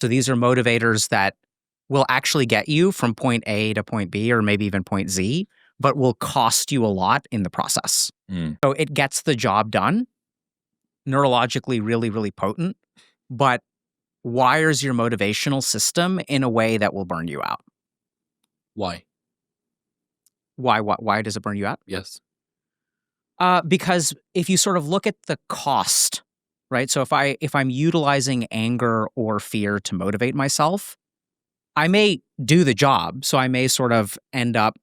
So these are motivators that will actually get you from point A to point B or maybe even point Z, but will cost you a lot in the process. Mm. So it gets the job done, neurologically really, really potent, but wires your motivational system in a way that will burn you out. Why? Why does it burn you out? Yes. Because if you sort of look at the cost, right? So if I'm utilizing anger or fear to motivate myself, I may do the job. So I may sort of end up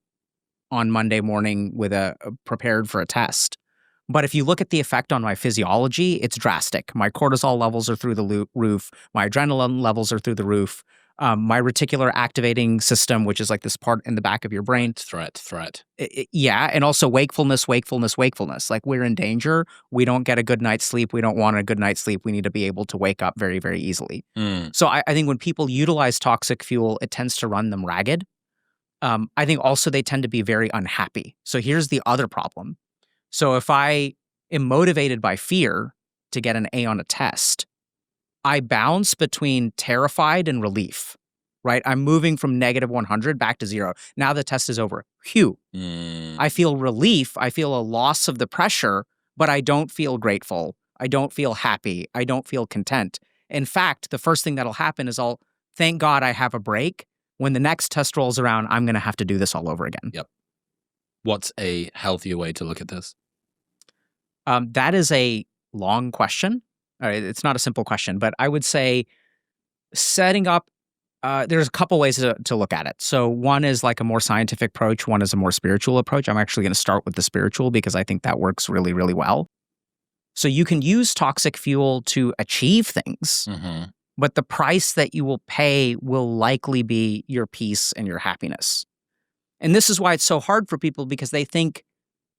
on Monday morning with a prepared for a test. But if you look at the effect on my physiology, it's drastic. My cortisol levels are through the roof. My adrenaline levels are through the roof. My reticular activating system, which is like this part in the back of your brain. Threat. Yeah. And also wakefulness. Like we're in danger. We don't get a good night's sleep. We don't want a good night's sleep. We need to be able to wake up very, very easily. Mm. So I think when people utilize toxic fuel, it tends to run them ragged. I think also they tend to be very unhappy. So here's the other problem. So if I am motivated by fear to get an A on a test, I bounce between terrified and relief, right? I'm moving from negative 100 back to 0. Now the test is over. Phew. I feel relief. I feel a loss of the pressure, but I don't feel grateful. I don't feel happy. I don't feel content. In fact, the first thing that'll happen is thank God I have a break. When the next test rolls around, I'm going to have to do this all over again. Yep. What's a healthier way to look at this? That is a long question. All right, it's not a simple question, but I would say setting up, there's a couple ways to look at it. So one is like a more scientific approach. One is a more spiritual approach. I'm actually going to start with the spiritual because I think that works really, really well. So you can use toxic fuel to achieve things, but the price that you will pay will likely be your peace and your happiness. And this is why it's so hard for people because they think,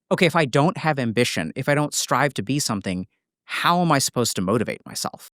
okay, if I don't have ambition, if I don't strive to be something, how am I supposed to motivate myself?